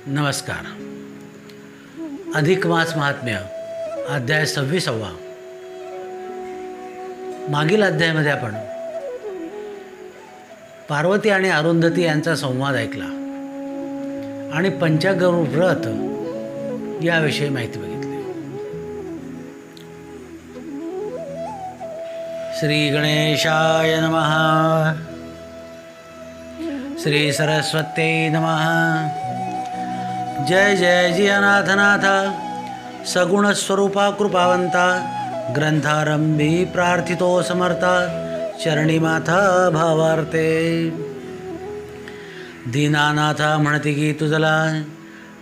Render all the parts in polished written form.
नमस्कार. अधिक मास महात्म्य अध्याय 26वा. मागील अध्यायामध्ये आपण पार्वती आणि अरुंधती यांचा संवाद ऐकला आणि पंचगौर व्रत याविषयी माहिती बघितली. श्री गणेशाय नमः. श्री सरस्वत्यै नमः. जय जय जियनाथनाथ सगुण स्वरूपा कृपावंता ग्रंथारंभी प्रार्थितो समर्था चरणी माथा भावार्थे. दीनानाथा म्हणती की तुझला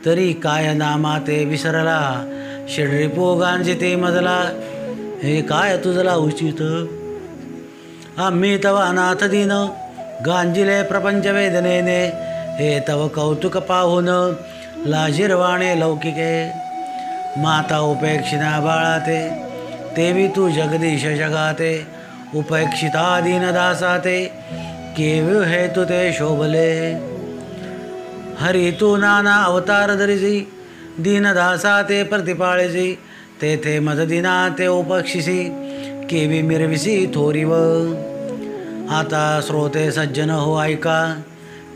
तरी काय नामा ते विसरला षड्रिपो गांजिते मजला हे काय तुझला उचित आम्ही तव अनाथ दीन गांजिले प्रपंच वेदनेने हे तव कौतुक पाहून लाजिरवाणे लौकिके माता उपेक्षिता बाळाते तेवी तू जगदीश जगाते उपेक्षिता दीनदासाते केव्य हेतु ते शोभले. हरी तू नाना अवतार धरिसी दीनदासाते प्रतिपाळिसी तेथे मजदिना ते उपक्षिसी केवी मिरविसी थोरीव. आता श्रोते सज्जन हो ऐका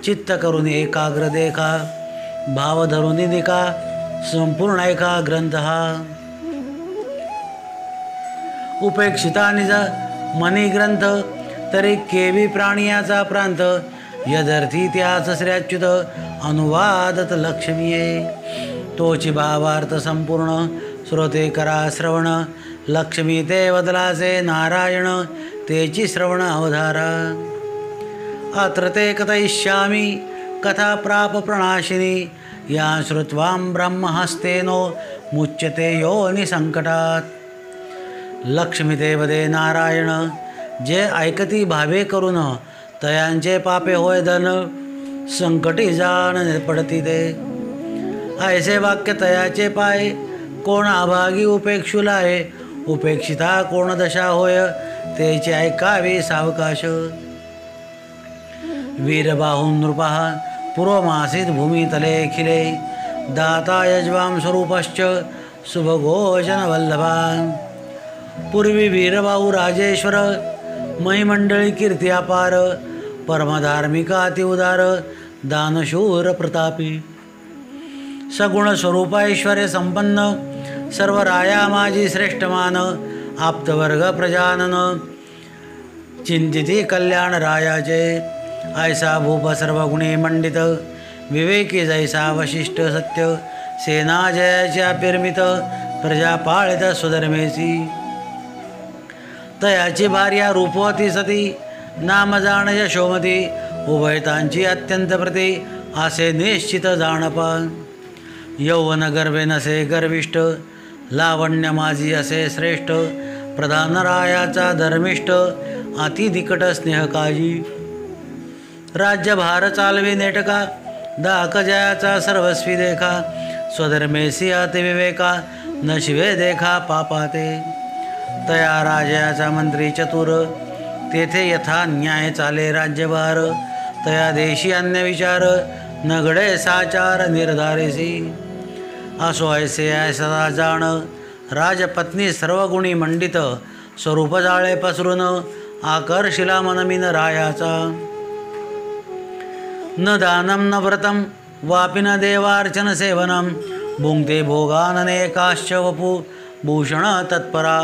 चित्त करून एकाग्र देखा भाव धरून निका संपूर्ण ऐका ग्रंथ हा. उपेक्षिता निज मनी ग्रंथ तरी केवी प्राणियाचा प्रांत यदर्थी त्याच श्रेच्युत अनुवादत लक्ष्मीये तोची भावार्थ संपूर्ण श्रोते करा श्रवण लक्ष्मी ते वदलाचे नारायण तेची श्रवण अवधारा. अत्र ते कथयिष्यामि कथा प्राप प्रणाशिनी या श्रुत्वां ब्रह्महस्तेनो मुच्यते योनि संकटात. लक्ष्मी ते वदे नारायण जे ऐकती भावे करून तयांचे पापे होय धन संकटी जाण पडती ते. ऐसे वाक्य तयाचे पाय कोण अभागी उपेक्षुलाय उपेक्षिता कोण दशा होय तेचे ऐकावे सावकाश. वीरबाहून नृपः पुरोमासीत भूमितले खिले दाता यज्वां स्वरूपश्च शुभघोषण वल्लभा. पूर्वी वीरबाहू राजेश्वर महिमंडळी कीर्ती अपार परमधार्मिका अतिउदार दानशूर प्रतापी सगुण स्वरूप ऐश्वर्य संपन्न सर्व राया माझी श्रेष्ठमान आप्तवर्ग प्रजानन चिंतिती कल्याण रायाचे. ऐसा भूप सर्वगुणी मंडित विवेकी जैसा वशिष्ठ सत्य सेना जयाच्या पिरमित प्रजा पाळित स्वधर्मेसी. तयाची भार्या रूपवती सती नाम जाण यशोमती उभयतांची अत्यंत प्रती असे निश्चित जाणप. यौवन गर्वे नसे गर्विष्ठ लावण्य माझी असे श्रेष्ठ प्रधान रायाचा धर्मिष्ठ अति निकट स्नेह काजी. राज्यभार चालवी नेटका दाक जयाचा सर्वस्वी देखा स्वधर्मेसी अतिविवेका नशिवे देखा पापाते. तया राजाचा मंत्री चतुर तेथे यथा न्याय चाले राज्यभार तया देशी अन्य विचार नगडे साचार निर्धारेसी. असो ऐसे ऐसा जाण राजपत्नी सर्वगुणी मंडित स्वरूप जाळे पसरून आकर्षिला मनमिन रायाचा. न दानं न व्रतं वापि न देवार्चन सेवनं भुंक्ते भोगाननेकाश्च वपु भूषण तत्परा.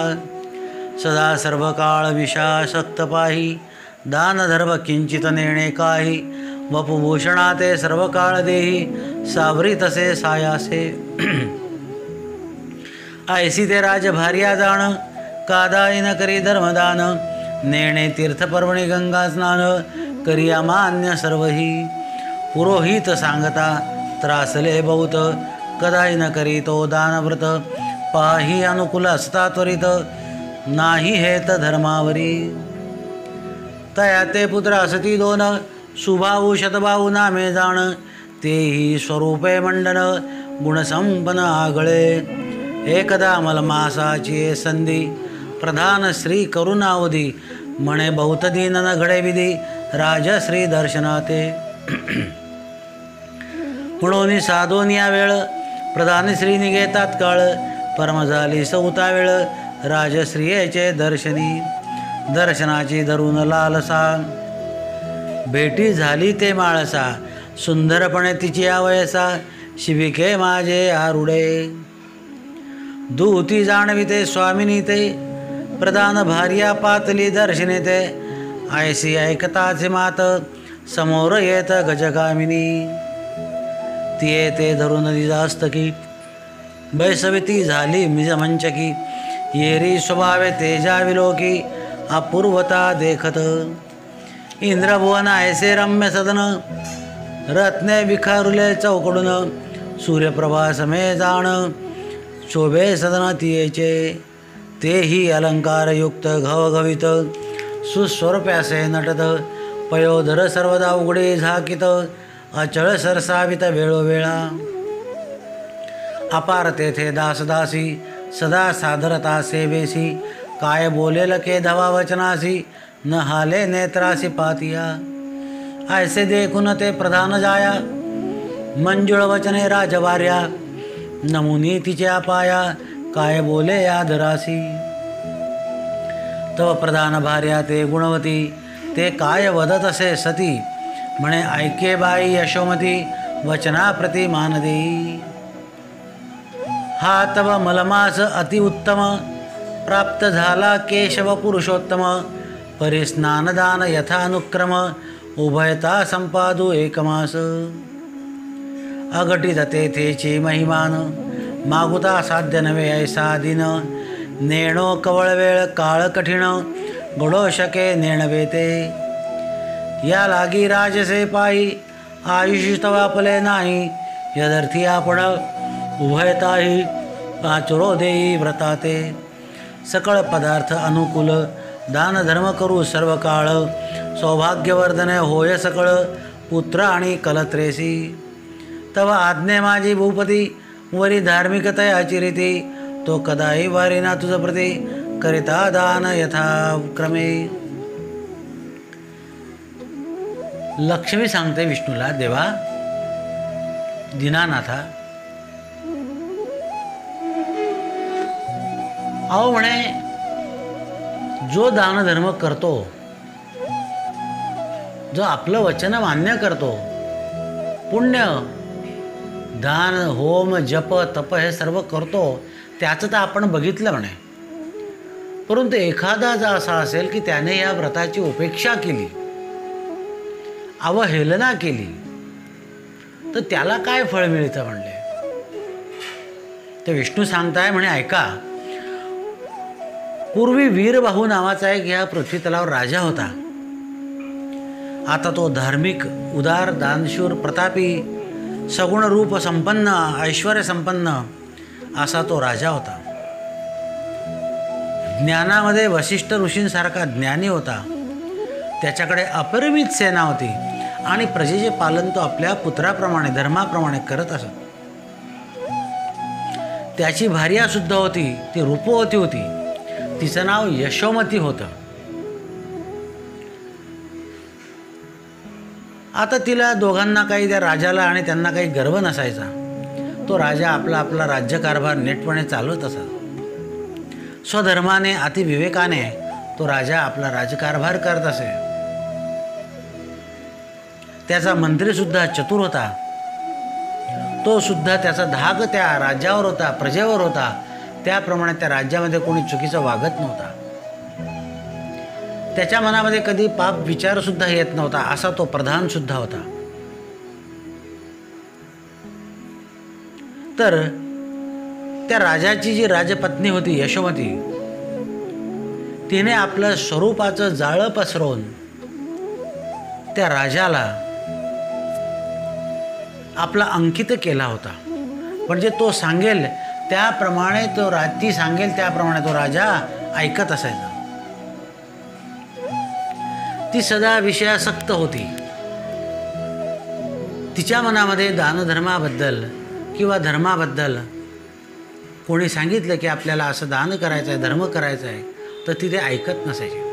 सदा सर्वकाळ विषासक्त पाही दानधर्म किंचित नेणे काही वपुभूषणाते सर्वकाळ देही सावरी तसे सायासे. ऐसी ते राजभार्या जाण कादाई न करी धर्मदान नेणे तीर्थपर्वणी गंगा स्नान करी अमान्य सर्वही. पुरोहित सांगता त्रासले बहुत कदाई न करी तो दानव्रत पाही अनुकूल असता त्वरित नाही हेत धर्मावरी. तया ते पुत्र असती दोन सुभाऊ शतभाऊ नामे जाण तेही स्वरूपे मंडन गुणसंपन्न आगळे. एकदा मलमासाची संधी प्रधान श्री करुणावधी म्हणे बहुत दीन न घडे विधी राजश्री दर्शनाते. म्हणून साधून या वेळ प्रधान श्री निघे तात्काळ परम झाली सौता वेळ राजश्रियेचे दर्शनी दर्शनाची धरून लालसा भेटी झाली ते माळसा सुंदरपणे तिची आवयसा शिविके माझे आरुडे दूती जाणविते स्वामिनी ते प्रधान भार्या पातली दर्शने ते ऐसी ऐकताचे मात समोर येत गजगामिनी ती येते धरून निजास्तकी बैसविती झाली मिजमंचकी येरी स्वभावे तेजा विलोकी अपूर्वता देखत इंद्रभुवन ऐसे रम्य सदन रत्ने विखारुले चौकडून सूर्यप्रभा समे जाण शोभे सदन तियेचे तेही अलंकारयुक्त घवघवित सुस्वरूप्यासे नटत पयोधर सर्वदा उघडे झाकित अचळ सरसावित वेळोवेळा अपार तेथे दासदासी सदा सादरता सेवेसी काय बोलेल के धवा वचनासी न हाले नेत्रासी पातिया ऐसे देखून ते प्रधान जाया मंजुळ वचने राजवार्या नमुनी तिच्या पाया काय बोले या धरासी तव प्रधान भार्या ते गुणवती ते काय वदत असे सती म्हणे ऐके बाई यशोमती वचनाप्रती मान देई हा तव मलमास अतिउत्तम प्राप्त झाला केशव पुरुषोत्तम परिस्नानदान यथानुक्रम उभयता संपादू एकमास अघटित तेथेची महिमान मागुता साध्य नवे ऐसा दिन नेणो कवळ वेळ काळ कठीण घडो शके नेणवे ते या लागी राजसे पायी आयुष्य तवापले नाही यदर्थी आपण उभयताही आचुरो देई व्रताते सकळ पदार्थ अनुकूल दान धर्म करू सर्व काळ सौभाग्यवर्धने होय सकळ पुत्र आणि कलत्रेसी तव आज्ञे माझी भूपती वरी धार्मिकतयाची रीती तो कदाही वारीना तुझ प्रती करिता दान यथाक्रमे लक्ष्मी सांगते विष्णूला देवा दीनानाथा अहो म्हणे जो दानधर्म करतो जो आपलं वचन मान्य करतो पुण्य दान होम जप तप हे सर्व करतो त्याचं तर आपण बघितलं म्हणे परंतु एखादा जर असा असेल की त्याने या व्रताची उपेक्षा केली अवहेलना केली तर त्याला काय फळ मिळतं म्हणले ते विष्णू सांगताय म्हणे ऐका पूर्वी वीरबाहू नावाचा एक या पृथ्वी तलावर राजा होता आता तो धार्मिक उदार दानशूर प्रतापी सगुण रूप संपन्न ऐश्वर्य संपन्न असा तो राजा होता ज्ञानामध्ये वशिष्ठ ऋषींसारखा ज्ञानी होता त्याच्याकडे अपरिमित सेना होती आणि प्रजेचे पालन तो आपल्या पुत्राप्रमाणे धर्माप्रमाणे करत असत त्याची भार्या सुद्धा होती ती रूपवती होती तिचं नाव यशोमती होतं आता तिला दोघांना काही त्या राजाला आणि त्यांना काही गर्व नसायचा तो राजा आपला राज्यकारभार नेटपणे चालवत असत स्वधर्माने अतिविवेकाने तो राजा आपला राज्यकारभार करत असे त्याचा मंत्रीसुद्धा चतुर होता तो सुद्धा त्याचा धाक त्या राज्यावर होता प्रजेवर होता त्याप्रमाणे त्या राज्यामध्ये कोणी चुकीचं वागत नव्हता त्याच्या मनामध्ये कधी पाप विचारसुद्धा येत नव्हता असा तो प्रधानसुद्धा होता तर त्या राजाची जी राजपत्नी होती यशोमती तिने आपलं स्वरूपाचं जाळं पसरवून त्या राजाला आपला अंकित केला होता म्हणजे तो सांगेल त्याप्रमाणे ती सांगेल त्याप्रमाणे तो राजा ऐकत असायचा ती सदा विषयासक्त होती तिच्या मनामध्ये दानधर्माबद्दल किंवा धर्माबद्दल कोणी सांगितलं की आपल्याला असं दान करायचं आहे धर्म करायचा आहे तर ती ते ऐकत नसायचे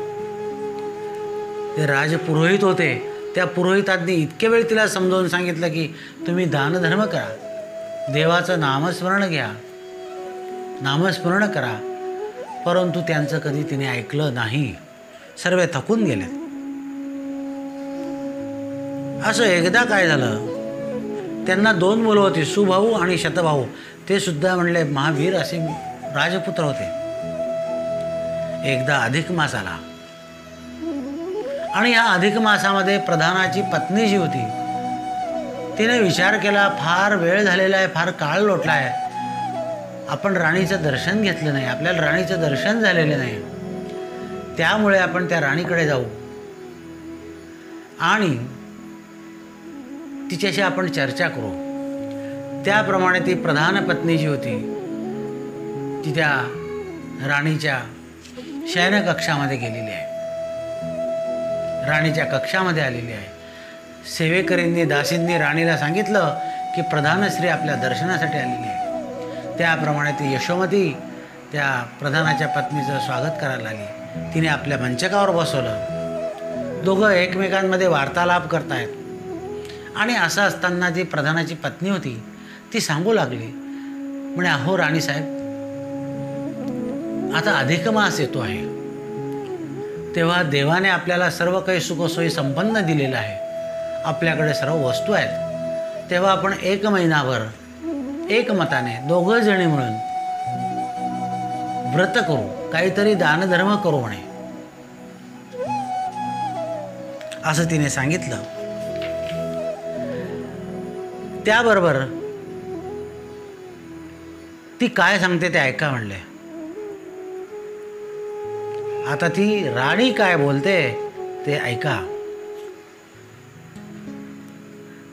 ते राजपुरोहित होते त्या पुरोहितांनी इतके वेळ तिला समजावून सांगितलं की तुम्ही दानधर्म करा, देवाचं नामस्मरण घ्या, नामस्मरण करा, परंतु त्यांचं कधी तिने ऐकलं नाही. सर्व थकून गेले. असं एकदा काय झालं, त्यांना 2 मुलं होती, सुभाऊ आणि शतभाऊ. ते सुद्धा म्हणले महावीर असे राजपुत्र होते. एकदा अधिक मास आला आणि या अधिक मासामध्ये प्रधानाची पत्नी जी होती तिने विचार केला, फार वेळ झालेला आहे, फार काळ लोटला आहे, आपण राणीचं दर्शन घेतलं नाही, आपल्याला राणीचं दर्शन झालेलं नाही, त्यामुळे आपण त्या राणीकडे जाऊ आणि तिच्याशी आपण चर्चा करू. त्याप्रमाणे ती प्रधान पत्नी जी होती ती त्या राणीच्या शयनकक्षामध्ये गेलेली आहे, राणीच्या कक्षामध्ये आलेली आहे. सेवेकरींनी, दासींनी राणीला सांगितलं की प्रधानश्री आपल्या दर्शनासाठी आलेली आहे. त्याप्रमाणे ती यशोमती त्या प्रधानाच्या पत्नीचं स्वागत करायला लागली. तिने आपल्या मंचकावर बसवलं. दोघं एकमेकांमध्ये वार्तालाप करतायत. आणि असं असताना जी प्रधानाची पत्नी होती ती सांगू लागली, म्हणे अहो राणीसाहेब, आता अधिक मास येतो आहे, तेव्हा देवाने आपल्याला सर्व काही सुखसोयी संपन्न दिलेलं आहे, आपल्याकडे सर्व वस्तू आहेत, तेव्हा आपण 1 महिनाभर एकमताने 2 जणी मिळून व्रत करू, काहीतरी दानधर्म करू म्हणे. असं तिने सांगितलं. त्याबरोबर ती काय सांगते ते ऐका म्हणले. आता ती राणी काय बोलते ते ऐका.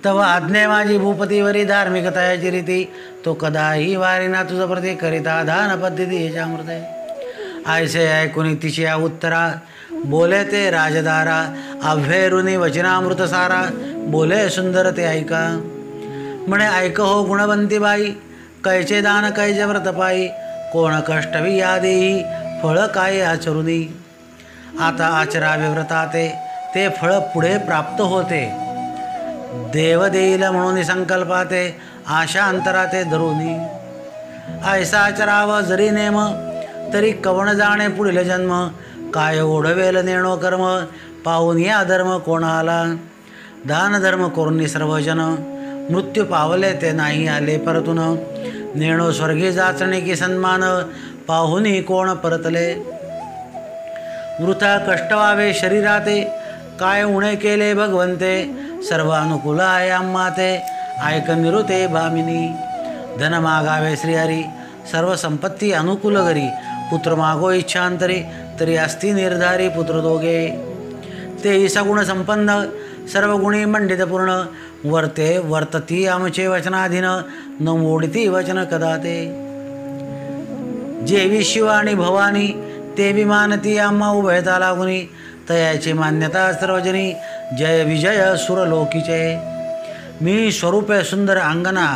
तव आज्ञे माझी भूपतीवरी धार्मिकताची रीती, तो कदाही वारीना तुझं प्रती करिता दान पद्धती याच्यामृत. ऐसे ऐकुनी तिची उत्तरा, बोले ते राजदारा, अभ्येरुनी वचनामृत सारा, बोले सुंदर ते ऐका. म्हणे ऐक हो गुणवंती बाई, कैचे दान कैचे व्रत पायी, कोण कष्टवी या देई, फळ काय आचरुनी. आता आचरावे व्रताते, ते फळ पुढे प्राप्त होते. देव देईल म्हणून संकल्पाते, आशा अंतराते धरुनी. ऐसा आचराव जरी नेम, तरी कवण जाणे पुढील जन्म. काय ओढवेल नेणो कर्म, पाहून या धर्म कोणाला. दान धर्म करून सर्वजन, मृत्यू पावले ते नाही आले परतून. नेणो स्वर्गी जाचणे की सन्मान, पाहुनी कोण परतले. वृथा कष्ट व्हावे शरीराते, काय उणे केले भगवंते. सर्व अनुकूल आहे आम्हा ते, ऐक निरुते भामिनी. धन मागावे श्रीहरी, सर्व संपत्ती अनुकूल घरी. पुत्र मागो इच्छांतरी, तरी असती निर्धारी पुत्र दोघे. तेही सगुण संपन्न, सर्व गुणी मंडित पूर्ण. वर्ते वर्तती आमचे वचनाधीन, न मोडती वचन कदा ते. जेवी शिव आणि भवानी, ते विमानती आम्हा उभयता लागुनी. तयाची मान्यता सर्वजनी, जय विजय सुरलोकीचे. मी स्वरूपे सुंदर अंगना,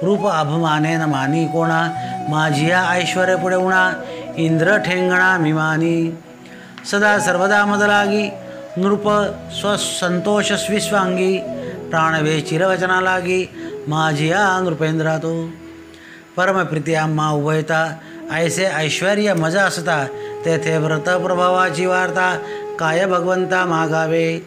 रूप अभिमानेन मानी कोणा. माझी या ऐश्वर्य पुढे उणा, इंद्र ठेंगणा मी मानी. सदा सर्वदा मद लागी, नृप स्वसंतोष स्विस्वांगी. प्राणवे चिरवचना लागी, माझी या नृपेंद्रा तो. परमप्रीती आम्हा उभयता, ऐसे ऐश्वर्य मजा असता. तेथे व्रत प्रभावाची वार्ता, काय भगवंता मागावे.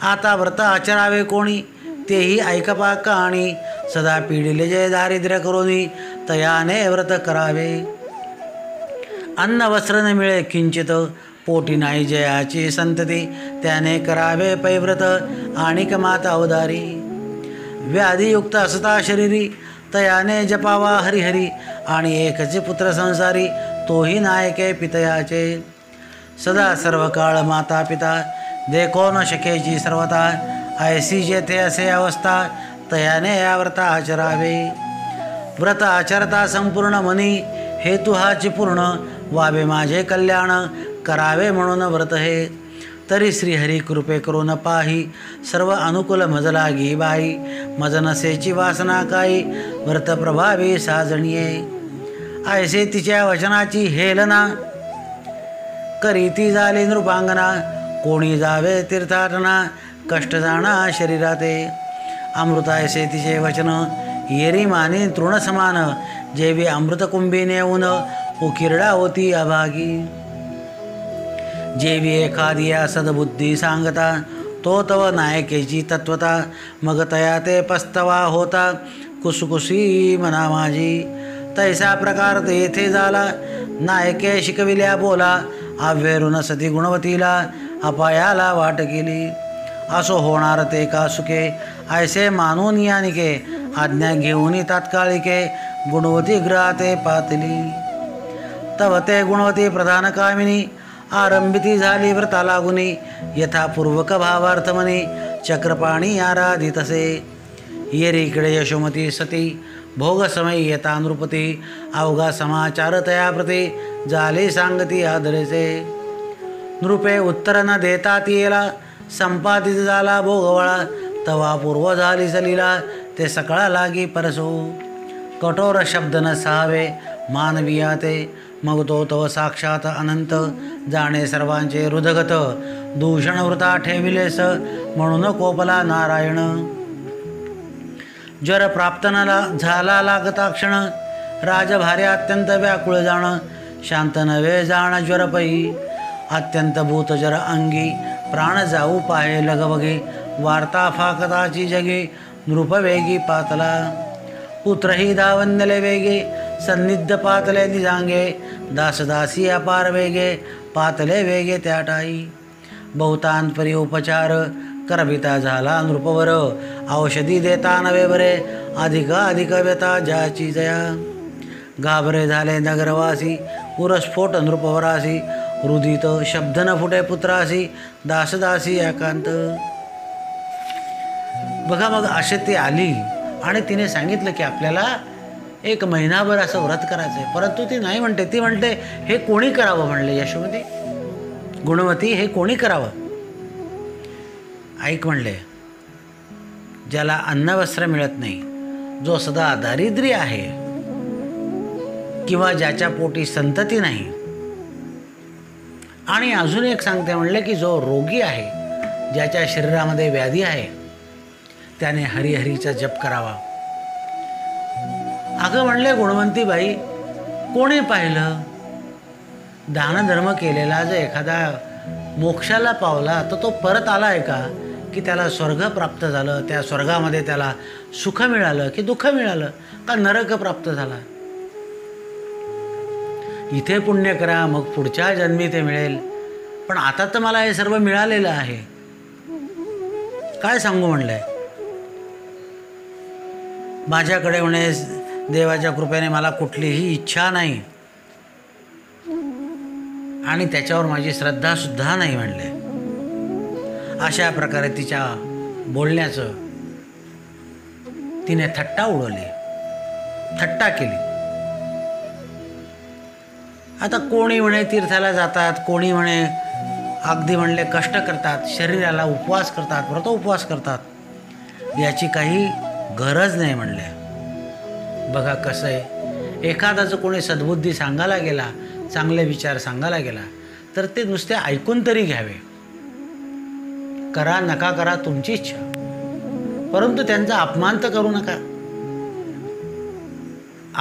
आता व्रत आचरावे कोणी, तेही ऐकपा कहाणी. सदा पिढीले जय दारिद्र्य करोनी, तयाने व्रत करावे. अन्न वस्त्र न मिळे किंचित, पोटी नाही जयाची संतती. त्याने करावे पैव्रत, आणिक माता उदारी. व्याधियुक्त असता शरीरी, तयाने जपावा हरिहरी. आणि एकचे पुत्र संसारी, तोही नायके पितयाचे. सदा सर्व काळ माता पिता, देखो न शकेची सर्वता. ऐसी जेथे असे अवस्था, तयाने या व्रत आचरावे. व्रत आचरता संपूर्ण मनी, हेतु हाची पूर्ण. वावे माझे कल्याण, करावे म्हणून व्रत हे. तरी श्रीहरी कृपे करून पाही, सर्व अनुकूल मज लागी बाई. मज नसेची वासना काही, व्रत प्रभावी साजणीये. ऐसे तिच्या वचनाची हेलना, करी ती झाली नृपांगना. कोणी जावे तीर्थाटना कष्ट जाणा शरीराते. अमृतायसे तिचे वचन येरी मानी तृण समान. जेवी अमृत कुंभी नेऊन उकिरडा होती अभागी. जेवी एखादिया सद्बुद्धी सांगता तो तव नायकेची तत्वता. मग तया ते पस्तवा होता कुसकुसी मना माझी. तैसा प्रकार तेथे झाला नायके शिकविल्या बोला. आव्हेरून सती गुणवतीला अपायाला वाट केली. असो होणार ते का सुखे ऐसे मानून यानिके. आज्ञा घेऊन तात्कालिके गुणवती ग्रहाते पातली. तव ते गुणवती प्रधान कामिनी आरंभिती झाली व्रता लागुनी. यथापूर्वक भावार्थ मनी चक्रपाणी आराधितसे. येरीकडे यशोमती सती भोग समय येता नृपती. अवघा समाचार तया प्रती झाले सांगती आदरेचे. नृपे उत्तर न देता येला संपादित झाला भोगवळा. तवा पूर्व झाली सलीला ते सकाळ लागी परसो. कठोर शब्द न सहावे मानवीयाते. मग तो तव साक्षात अनंत जाणे सर्वांचे हृदगत. दूषण वृता ठेविलेस म्हणून कोपला नारायण. ज्वर प्राप्त न झाला लागता क्षण राजभार्या अत्यंत व्याकुळ जाण. शांत नव्हे जाण ज्वर पै अत्यंत भूत जर अंगी. प्राण जाऊ पाहे लगबगे वार्ता फाकताची जगे. नृपवेगी पातला पुत्रही धावन्यले वेगे. सन्निध पातले निजांगे दासदासी अपार वेगे. पातले वेगे त्या टाई बहुतांतपरी उपचार करविता झाला नृपवर. औषधी देता नवे बरे अधिक व्यथा ज्याची जया. घाबरे झाले नगरवासी उरस्फोट नृपवरासी. रुदित शब्द न फुटे पुत्रासी दासदासी एकांत. बघा मग असे ती आली आणि तिने सांगितलं की आपल्याला 1 महिनाभर असं व्रत करायचं आहे. परंतु ती नाही म्हणते. ती म्हणते हे कोणी करावं म्हणले यशोमती गुणवती. हे कोणी करावं. ऐक म्हणले ज्याला अन्नवस्त्र मिळत नाही, जो सदा दारिद्र्य आहे किंवा ज्याच्या पोटी संतती नाही. आणि अजून एक सांगते म्हणले की जो रोगी आहे, ज्याच्या शरीरामध्ये व्याधी आहे, त्याने हरिहरीचा जप करावा. अगं म्हणले गुणवंती बाई, कोणी पाहिलं दानधर्म केलेला जर एखादा मोक्षाला पावला तर तो परत आला आहे का, की त्याला स्वर्ग प्राप्त झालं, त्या स्वर्गामध्ये त्याला सुख मिळालं की दुःख मिळालं, का नरक प्राप्त झाला. इथे पुण्य करा मग पुढच्या जन्मी ते मिळेल. पण आता तर मला हे सर्व मिळालेलं आहे, काय सांगू म्हणलंय. माझ्याकडे म्हणे देवाच्या कृपेने मला कुठलीही इच्छा नाही आणि त्याच्यावर माझी श्रद्धा सुद्धा नाही म्हणले. अशा प्रकारे तिच्या बोलण्याचं तिने थट्टा उडवली, थट्टा केली. आता कोणी म्हणे तीर्थाला जातात, कोणी म्हणे अगदी म्हणले कष्ट करतात, शरीराला उपवास करतात, व्रत उपवास करतात, याची काही गरज नाही म्हणले. बघा कसं आहे, एखादाचं कोणी सद्बुद्धी सांगायला गेला, चांगले विचार सांगायला गेला तर ते नुसते ऐकून तरी घ्यावे. करा नका करा तुमची इच्छा, परंतु त्यांचा अपमान तर करू नका.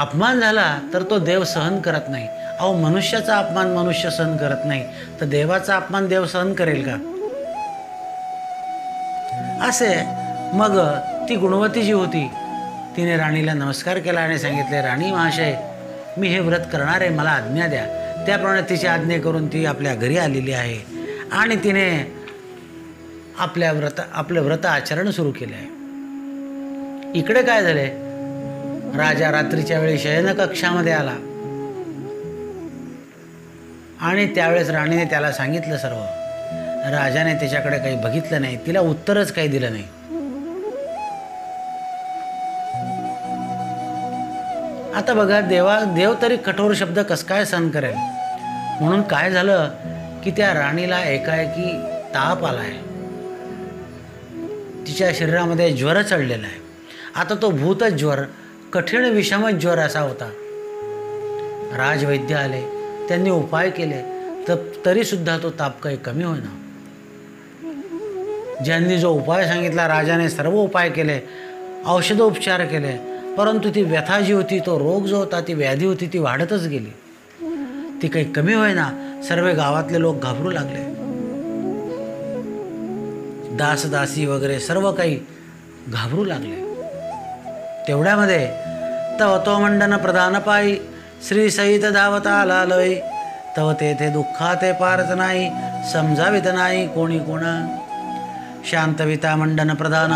अपमान झाला तर तो देव सहन करत नाही. अहो, मनुष्याचा अपमान मनुष्य सहन करत नाही, तर देवाचा अपमान देव सहन करेल का. असे मग ती गुणवती जी होती तिने राणीला नमस्कार केला आणि सांगितले, राणी महाशय, मी हे व्रत करणार आहे, मला आज्ञा द्या. त्याप्रमाणे तिची आज्ञा करून ती आपल्या घरी आलेली आहे आणि तिने आपलं व्रत आचरण सुरू केलं आहे. इकडे काय झाले, राजा रात्रीच्या वेळी शयनकक्षामध्ये आला आणि त्यावेळेस राणीने त्याला सांगितलं सर्व. राजाने त्याच्याकडे काही बघितलं नाही, तिला उत्तरच काही दिलं नाही. आता बघा, देव तरी कठोर शब्द कस काय सहन करेल. म्हणून काय झालं की त्या राणीला एकाएकी ताप आला आहे, तिच्या शरीरामध्ये ज्वर चढलेला आहे. आता तो भूतच ज्वर, कठीण विषमच ज्वर असा होता. राजवैद्य आले, त्यांनी उपाय केले, तर तरीसुद्धा तो ताप काही कमी होईना. ज्यांनी जो उपाय सांगितला, राजाने सर्व उपाय केले, औषधोपचार केले, परंतु ती व्यथा जी होती, तो रोग जो होता, ती व्याधी होती, ती वाढतच गेली. ती काही कमी होईना. सर्व गावातले लोक घाबरू लागले. दासदासी वगैरे सर्व काही घाबरू लागले. तेवढ्यामध्ये तव तो मंडन प्रधान पायी श्री सहित धावता आला लय. तव तेथे दुःखाते पारत नाही, समजावित नाही कोणी कोणा. शांतविता मंडन प्रधान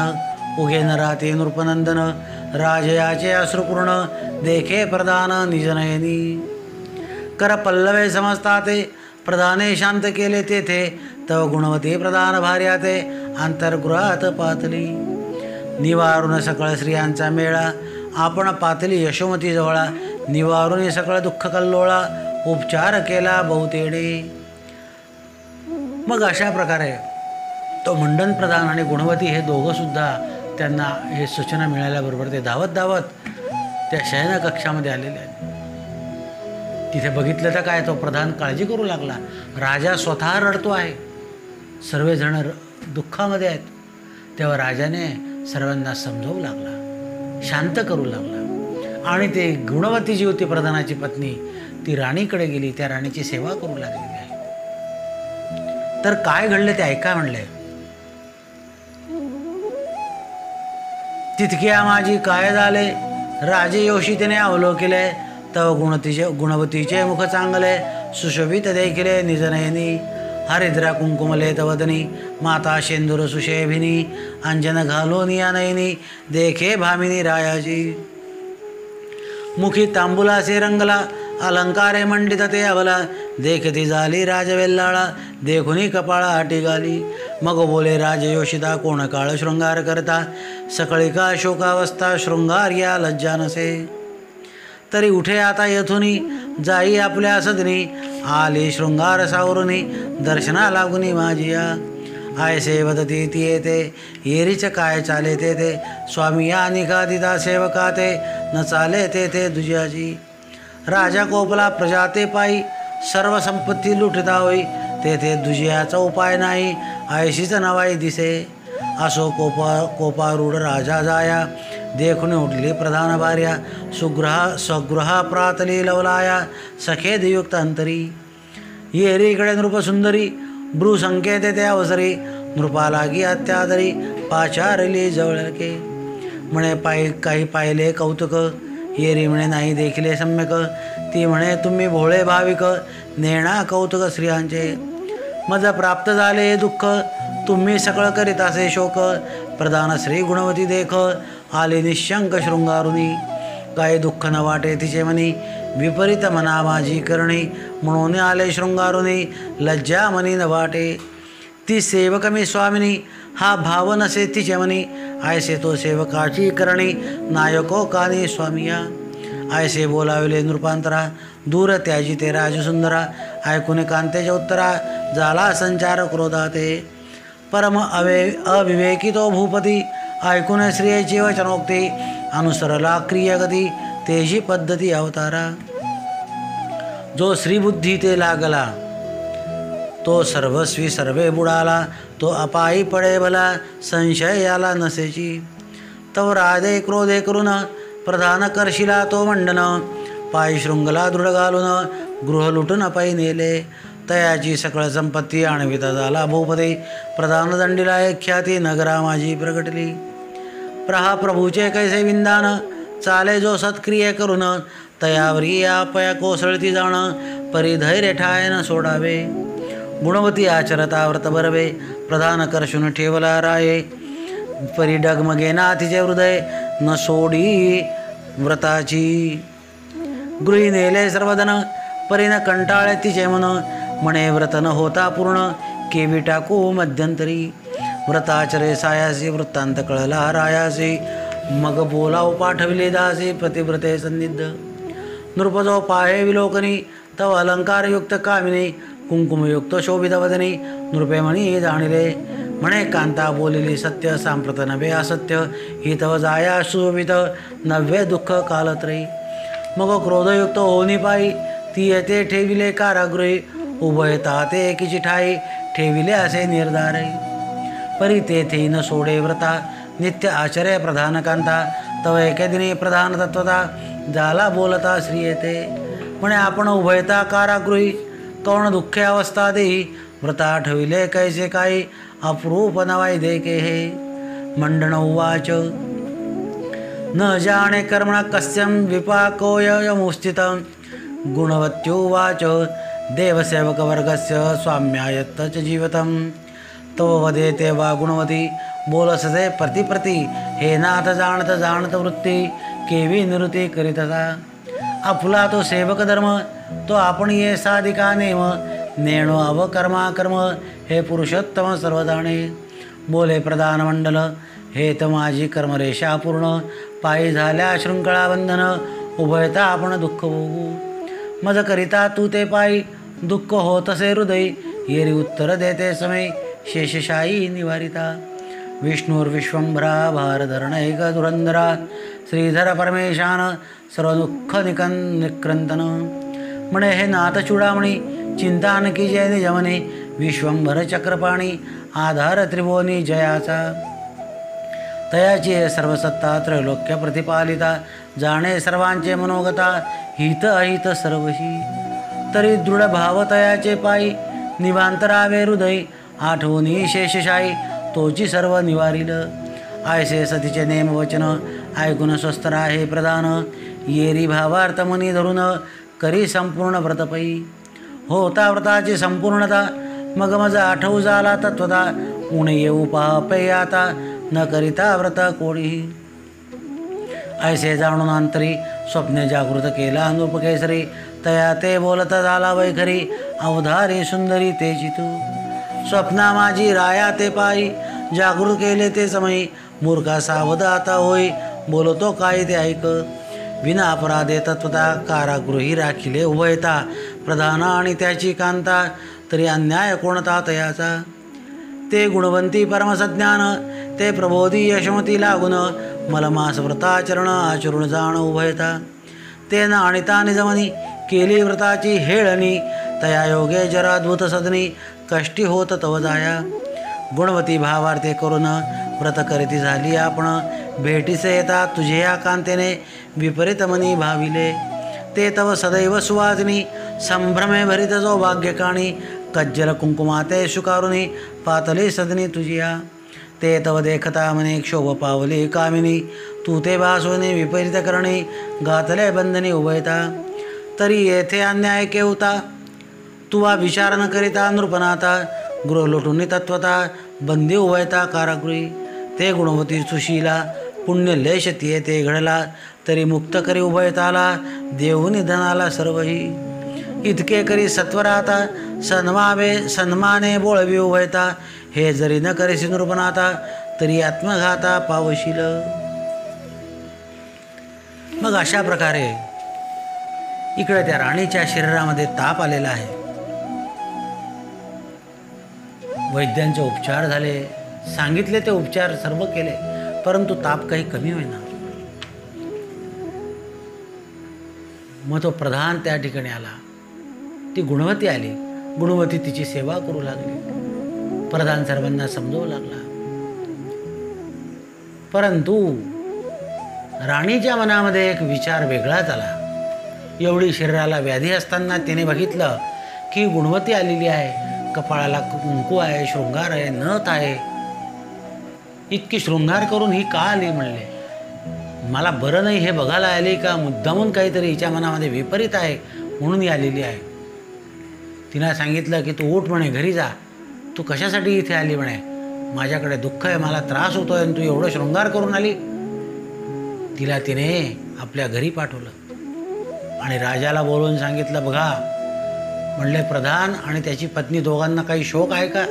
उगे न राहते नृपनंदन. राजयाचे अश्रुपूर्ण देखे प्रधान निजनयनी. कर पल्लवे समजता ते प्रधाने शांत केले तेथे. तव गुणवती प्रधान भार्या ते अंतर्गृहात पातली. निवारून सकळ स्त्रियांचा मेळा आपण पातली यशोमती जवळा. निवारून सकळ दुःख कल्लोळा उपचार केला बहुतेडे. मग अशा प्रकारे तो मंडन प्रधान आणि गुणवती हे दोघंसुद्धा त्यांना हे सूचना मिळाल्याबरोबर ते धावत धावत त्या शयन कक्षामध्ये आलेले आहेत. तिथे बघितलं तर काय, तो प्रधान काळजी करू लागला. राजा स्वतः रडतो आहे, सर्वजण दुःखामध्ये आहेत. तेव्हा राजाने सर्वांना समजावू लागला, शांत करू लागला. आणि ते गुणवती जी होती प्रधानाची पत्नी, ती राणीकडे गेली, त्या राणीची सेवा करू लागलेली आहे. तर काय घडले ते ऐका म्हणले. तितक्या माझी काय झाले, राजे योशी तिने अवलोकिले. तव गुणवतीचे मुख चांगले, सुशोभित देखिले निजनयनी. हरिद्रा कुंकुमले तवदनी, माता शेंदूर सुशेभिनी. अंजन घालून या नयनी, देखे भामिनी रायाजी. मुखी तांबुलासे रंगला, अलंकारे मंडित ते अवला. देखती झाली राजवेल्लाळा, देखुनी कपाळा आटी गाली. मग बोले राजयोषिता, कोण काळ शृंगार करता. सकळिका शोकावस्था, शृंगार या लज्जा नसे. तरी उठे आता येथुनी, जाई आपल्या सदनी. आली शृंगार सावरुनी, दर्शना लागुनी माझिया. आयसे वदती ती येते, येरीच काय चाले ते. स्वामी या निघादिता सेवका ते, न चाले ते दुजियाची. राजा कोपला प्रजा ते पायी, सर्व संपत्ती लुटता होई. तेथे दुजियाचा उपाय नाही, आयशीच नवाई दिसे. असो कोपारूढ राजा जाया, देखून उठली प्रधान भार्या. स्वगृहा प्रातली लवलाया, सखे दियुक्त अंतरी. येरीकडे नृपसुंदरी, भ्रूसंकेते ते अवसरी. नृपालागी अत्यादरी, पाचारली जवळके. म्हणे काही पाहिले कौतुक, येरी म्हणे नाही देखिले सम्यक. ती म्हणे तुम्ही भोळे भाविक, नेणा कौतुक स्त्रियांचे. मज प्राप्त झाले दुःख, तुम्ही सकळ करीत असे शोक. प्रधान श्री गुणवती देख, आले निशंक शृंगारुनी. काय दुःख न वाटे तिचे मनी, विपरीत मना माझी करणी. म्हणून आले शृंगारुनी, लज्जा मनी न वाटे. ती सेवक मी स्वामिनी, हा भाव नसे तिचे मनी. आयसे तो सेवकाची करणी, नायको कानी स्वामिया. आयसे बोलाविले नृपांतरा, दूर त्याजी ते राजसुंदरा. ऐकून कांतेच्या उत्तरा, झाला संचार क्रोधाते. परम अविवेकी तो भूपती, ऐकून श्रियेची वचनोक्ती. अनुसरला क्रियगती, तेजी पद्धती अवतारा. जो श्रीबुद्धी ते लागला, तो सर्वस्वी सर्वे बुडाला. तो अपायी पडे भला, संशय याला नसेची. तव राधे क्रोधे करून, प्रधान करशिला तो मंडन. पायी शृंगला दृढ घालून, गृह लुटून पायी नेले. तयाची सकळ संपत्ती आणविता झाला भूपती. प्रधान दंडीला एक ख्याती, नगरा माझी प्रगटली. प्रभूचे कैसे विंदान, चाले जो सत्क्रिये करून. तयावरी आपया कोसळती जाण, परिधैर्य ठाय न सोडावे. गुणवती आचरता व्रत बरवे, प्रधान करशून ठेवला राये. परी डगमगेना तिचे हृदय, न सोडी व्रताची. गृही नेले सर्वधन, परीन कंटाळे तिचे मन. म्हणे व्रत न होता पूर्ण, केवी टाकू मध्यंतरी. व्रताचरे सायासी, वृत्तांत कळला रायासी. मग बोलाव पाठविले दासी, प्रतिव्रते सन्निध. नृपजो पाहे विलोकनी, तव अलंकारयुक्त कामिनी. कुंकुमयुक्त शोभित वदनी, नृपे म्हणी जाणिले. म्हणे कांता बोलिली सत्य, सांप्रत नव्हे असत्य. ही तव जाया शोभित, नव्हे दुःख कालत्रयी. मग क्रोधयुक्त होनी पायी, ती येते ठेविले कारागृही. उभयता ते एकीची ठाई, ठेविले असे निर्धारही. परी तेथे न सोडे व्रता नित्य आचर्य प्रधान कांता तव एकेदिनी प्रधान तत्वता जाला बोलता श्री येते म्हणे आपण उभयता कारागृही कौण दुःखे अवस्था देही व्रता ठविले कैसे काही अप्रूप नवाई देके हे मंडन उवाच न जाणे कर्मणा कस्यं विपाकोयमुस्थितं गुणवत्युवाच देवसेवकवर्गस्य स्वाम्यायत्त च जीवतं तव वदेते वा गुणवती बोलसते प्रतिप्रती हे नाथ जाणत वृत्ती केवी निवृत्ती करीतसा आपुला तो सेवक धर्म तो आपण ये साधिका नेम नेणो अवकर्मा कर्म हे पुरुषोत्तम सर्वजाणे बोले प्रधान मंडल हे तर माझी कर्मरेषा पूर्ण पायी झाल्या शृंखळा बंधन उभयता आपण दुःख भोगू मज करिता तू ते पायी दुःख होतसे हृदय येरी उत्तर देते समय शेषशायी निवारिता विष्णुर्विश्वंभरा भारधरण एक धुरंधरा श्रीधर परमेशान सर्व दुःख निक्रंतन म्हणे हे नाथ चुडामणी चिंतान की जय निजमने विश्वंभर चक्रपाणी आधार त्रिभुवनी जयाचा तयाची सर्वसत्ता त्रैलोक्य प्रतिपालिता जाणे सर्वांचे मनोगता हित अहित सर्वशी तरी दृढ भाव तयाचे पायी निवांतरावे हृदय आठवणी शेषशाही तोची सर्व निवारिल आयसे सतीचे नेम वचन ऐकून स्वस्थ राहे प्रधान येरी भावार्थ मनी धरून करी संपूर्ण व्रतपै होता व्रताची संपूर्णता मग मज आठवू झाला तत्वता ऊन येऊ पाहपे आता न करिता व्रत कोणीही ऐसे जाणून अंतरी स्वप्ने जागृत केला नृपकेसरी तया ते बोलत झाला वैखरी अवधारी सुंदरी ते चितू स्वप्ना माझी राया ते पायी जागृत केले ते समयी मूर्खा सावध आता होई बोलतो काय ते ऐक विना अपराधे तत्वता कारागृही राखिले उभयता प्रधान आणि त्याची कांता तरी अन्याय कोणता तयाचा ते गुणवंती परमसज्ञान ते प्रबोधी यशमती लागून मलमास व्रताचरण आचरण जाण उभयता ते नाणिता निजमनी केली व्रताची हेळणी तया योगे जराद्भुत सदनी कष्टी होत तव जाया गुणवती भावार्थे करून व्रत करीती झाली आपण भेटीसे येता तुझे या कांतेने विपरीत मनी भाविले ते तव सदैव सुवासिनी संभ्रमे भरित जो भाग्यकाणी कज्जल कुंकुमाते शुकारुनी पातली सदनी तुझिया ते तव देखता मने क्षोभ पावली कामिनी तू ते भासवणे विपरीत करणे घातले बंधनी उभयता तरी येथे अन्याय केवता तुवा विचार न करिता नृपनाथा गृह लुटून तत्वता बंदी उभयता कारागृही ते गुणवती सुशीला पुण्य लेश ते घडला तरी मुक्त करी उभयताला देऊ निधनाला सर्वही इतके करी सत्वराता सन्माने बोळवी उभयता हे जरी न करीसी नृपनाथा तरी आत्मघाता पावशील मग अशा प्रकारे इकडे त्या राणीच्या शरीरामध्ये ताप आलेला आहे वैद्यांचे उपचार झाले सांगितले ते उपचार सर्व केले परंतु ताप काही कमी होईना मग तो प्रधान त्या ठिकाणी आला ती गुणवती आली गुणवती तिची सेवा करू लागली प्रधान सर्वांना समजवू लागला परंतु राणीच्या मनामध्ये एक विचार वेगळाच आला एवढी शरीराला व्याधी असताना तिने बघितलं की गुणवती आलेली आहे कपाळाला कुंकू आहे शृंगार आहे नथ आहे इतकी शृंगार करून ही का आली म्हणले मला बरं नाही हे बघायला आली का मुद्दामून काहीतरी हिच्या मनामध्ये विपरीत आहे म्हणून ही आलेली आहे तिला सांगितलं की तू उठ म्हणे घरी जा तू कशासाठी इथे आली म्हणे माझ्याकडे दुःख आहे मला त्रास होतोय आणि तू एवढं शृंगार करून आली तिला तिने आपल्या घरी पाठवलं आणि राजाला बोलवून सांगितलं बघा म्हणले प्रधान आणि त्याची पत्नी दोघांना काही शोक आहे का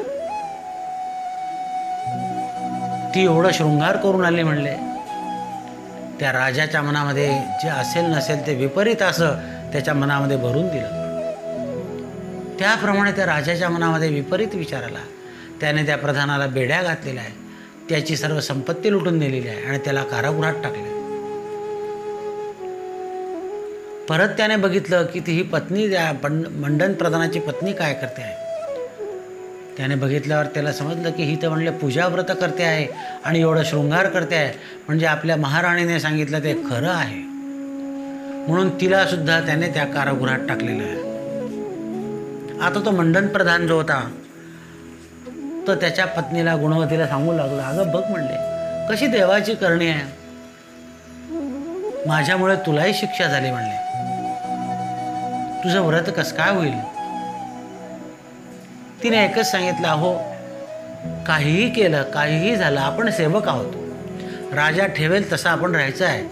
ती एवढं शृंगार करून आली म्हणले त्या राजाच्या मनामध्ये जे असेल नसेल ते विपरीत असं त्याच्या मनामध्ये भरून दिलं त्याप्रमाणे त्या राजाच्या मनामध्ये विपरीत विचार आला त्याने त्या प्रधानाला बेड्या घातलेल्या आहे त्याची सर्व संपत्ती लुटून नेलेली आहे आणि त्याला कारागृहात टाकले परत त्याने बघितलं की ती ही पत्नी त्या मंडन प्रधानाची पत्नी काय करते आहे त्याने बघितल्यावर त्याला समजलं की ही तर म्हणले पूजाव्रत करते आहे आणि एवढं शृंगार करते आहे, म्हणजे आपल्या महाराणीने सांगितलं ते खरं आहे. म्हणून तिलासुद्धा त्याने त्या कारागृहात टाकलेलं आहे. आता तो मंडन प्रधान जो होता तो त्याच्या पत्नीला गुणवतीला सांगू लागला, अगं बघ म्हणले कशी देवाची करणी आहे, माझ्यामुळे तुलाही शिक्षा झाली म्हणले, तुझं व्रत कसं काय होईल. तिने एकच सांगितलं, अहो काहीही केलं काहीही झालं आपण सेवक आहोत, राजा ठेवेल तसं आपण राहायचं आहे,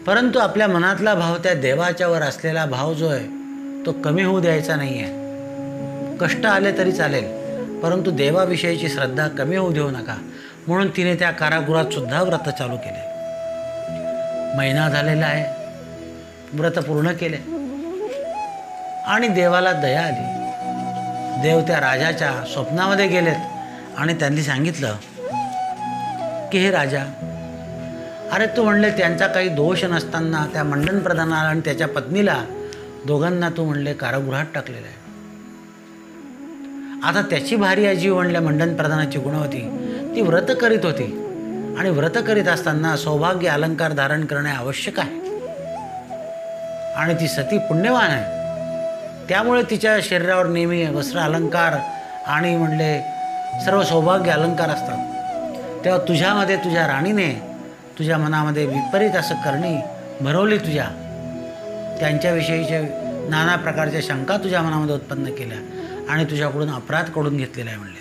परंतु आपल्या मनातला भाव त्या देवाच्यावर असलेला भाव जो आहे तो कमी होऊ द्यायचा नाही आहे. कष्ट आले तरी चालेल, परंतु देवाविषयीची श्रद्धा कमी होऊ देऊ नका. म्हणून तिने त्या कारागृहात सुद्धा व्रत चालू केले. महिना झालेला आहे, व्रत पूर्ण केले आणि देवाला दया आली. देव त्या राजाच्या स्वप्नामध्ये गेलेत आणि त्यांनी सांगितलं की हे राजा, अरे तू म्हणले त्यांचा काही दोष नसताना त्या मंडन प्रधानाला आणि त्याच्या पत्नीला दोघांना तू म्हणले कारागृहात टाकलेलं आहे. आता त्याची भारी आजी म्हणल्या मंडन प्रधानाची गुणवती ती व्रत करीत होती आणि व्रत करीत असताना सौभाग्य अलंकार धारण करणे आवश्यक आहे आणि ती सती पुण्यवान आहे, त्यामुळे तिच्या शरीरावर नेहमी वस्त्र अलंकार आणि म्हणले सर्व सौभाग्य अलंकार असतात. तेव्हा तुझ्यामध्ये तुझ्या राणीने तुझ्या मनामध्ये विपरीत असं करणी भरवली, तुझ्या त्यांच्याविषयीचे नाना प्रकारच्या शंका तुझ्या मनामध्ये उत्पन्न केल्या आणि तुझ्याकडून अपराध करून घेतलेला आहे म्हणले.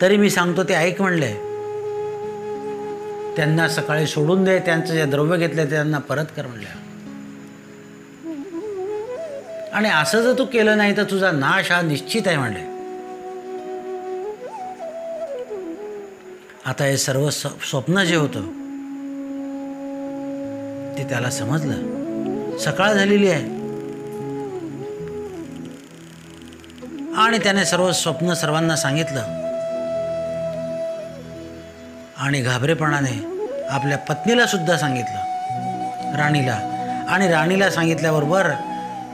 तरी मी सांगतो ते ऐक म्हणले, त्यांना सकाळी सोडून दे, त्यांचं जे द्रव्य घेतले ते त्यांना परत कर म्हणले, आणि असं जर तू केलं नाही तर तुझा नाश हा निश्चित आहे म्हणले. आता हे सर्व स्वप्न जे होतं ते त्याला समजलं. सकाळ झालेली आहे आणि त्याने सर्व स्वप्न सर्वांना सांगितलं आणि घाबरेपणाने आपल्या पत्नीला सुद्धा सांगितलं, राणीला. आणि राणीला सांगितल्याबरोबर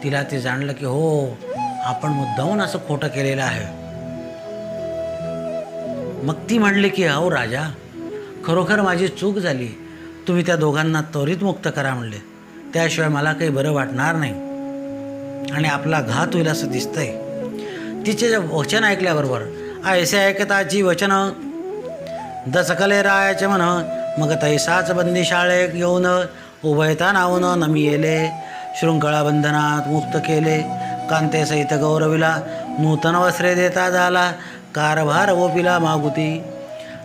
तिला ते जाणलं की हो आपण मुद्दामून असं खोटं केलेलं आहे. मग ती म्हणली की अहो राजा, खरोखर माझी चूक झाली, तुम्ही त्या दोघांना त्वरित मुक्त करा म्हणले, त्याशिवाय मला काही बरं वाटणार नाही आणि आपला घात होईल असं दिसतंय. तिचे जे वचन ऐकल्याबरोबर ऐसे ऐकताची वचन दसकले रायाचे म्हण, मग तैसाच बंदी शाळे घेऊन उभयता नावून नमी येले, शृंखळा बंधनात मुक्त केले, कांतेसहित गौरविला, नूतन वस्त्रे देता झाला, कारभार गोपीला मागुती,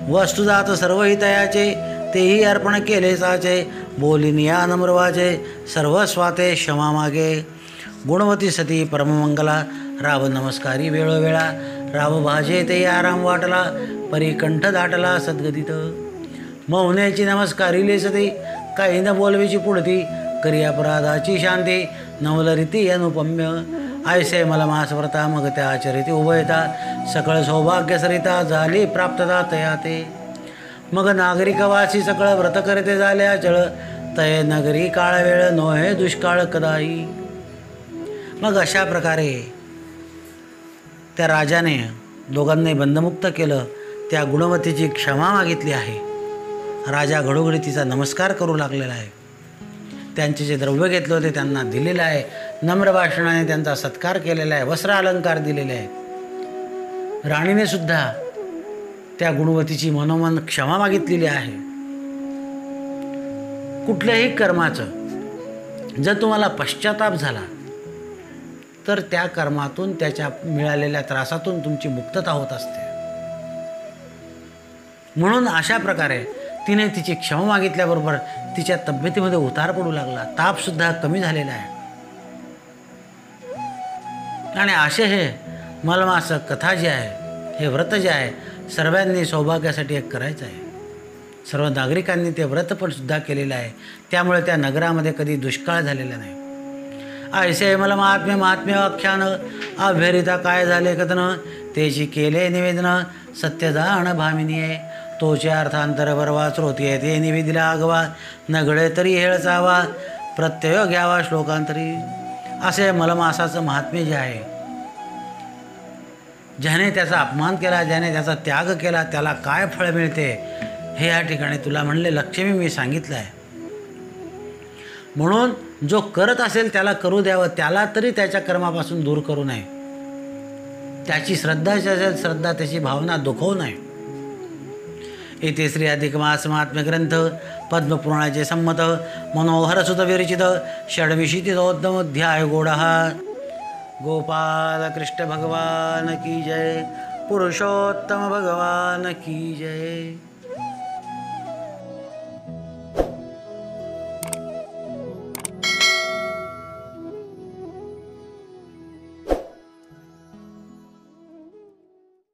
वस्तुजात सर्व हितयाचे, तेही अर्पण केले साचे, बोलिनिया नम्रवाचे, सर्व स्वाते क्षमा मागे, गुणवती सती परममंगला, राव नमस्कारी वेळोवेळा, राव भाजे ते आराम वाटला, परिकंठ दाटला सद्गदित, मौनेची नमस्कारिले सती, काही न बोलवीची पुढती, करी अपराधाची शांती, नवलरिती अनुपम्य, ऐसे मलमास व्रता मग त्या चरिती उभयता, सकळ सौभाग्य सरिता झाली प्राप्तता तया ते, मग नागरिकवासी सकळ व्रत करते झाले अचळ, तय नगरी काळ वेळ नोहे दुष्काळ कदाई. मग अशा प्रकारे त्या राजाने दोघांनाही बंधमुक्त केलं, त्या गुणवतीची क्षमा मागितली आहे. राजा घडोघडी तिचा नमस्कार करू लागलेला आहे, त्यांचे जे द्रव्य घेतले होते त्यांना दिलेलं आहे, नम्र भाषणाने त्यांचा सत्कार केलेला आहे, वस्त्र अलंकार दिलेले आहेत. राणीने सुद्धा त्या गुणवतीची मनोमन क्षमा मागितलेली आहे. कुठल्याही कर्माचं जर तुम्हाला पश्चाताप झाला तर त्या कर्मातून त्याच्या मिळालेल्या त्रासातून तुमची मुक्तता होत असते. म्हणून अशा प्रकारे तिने तिची क्षमा मागितल्याबरोबर तिच्या तब्येतीमध्ये उतार पडू लागला, तापसुद्धा कमी झालेला आहे. आणि असे हे मलमास कथा जी आहे, हे व्रत जे आहे, सर्वांनी सौभाग्यासाठी एक करायचं आहे. सर्व नागरिकांनी ते व्रत पण सुद्धा केलेलं आहे, त्यामुळे त्या नगरामध्ये कधी दुष्काळ झालेला नाही. ऐसे मला महात्म्य आख्यान, अभ्यरिता काय झाले कथन, तेची केले निवेदन, सत्य जाण भामिनीये, तोचे अर्थांतर बरवा श्रोतीये ते निवेदिला आगवा, नगळे तरी हेळचावा, प्रत्यय घ्यावा श्लोकांतरी. असे मलमासाचं महात्म्य जे आहे ज्याने त्याचा अपमान केला, ज्याने त्याचा त्याग केला, त्याला काय फळ मिळते हे या ठिकाणी तुला म्हणले लक्ष्मी मी सांगितलं आहे. म्हणून जो करत असेल त्याला करू द्यावं, त्याला तरी त्याच्या कर्मापासून दूर करू नये. त्याची श्रद्धा असेल श्रद्धा, त्याची भावना दुखवू नये. इति श्री अधिक मास महात्म्य ग्रंथ पद्मपुराणाचे संमत मनोहर सुत विरचित षड्विशीतितोत्तमोऽध्याय गूढः. गोपाल कृष्ण भगवान की जय. पुरुषोत्तम भगवान की जय.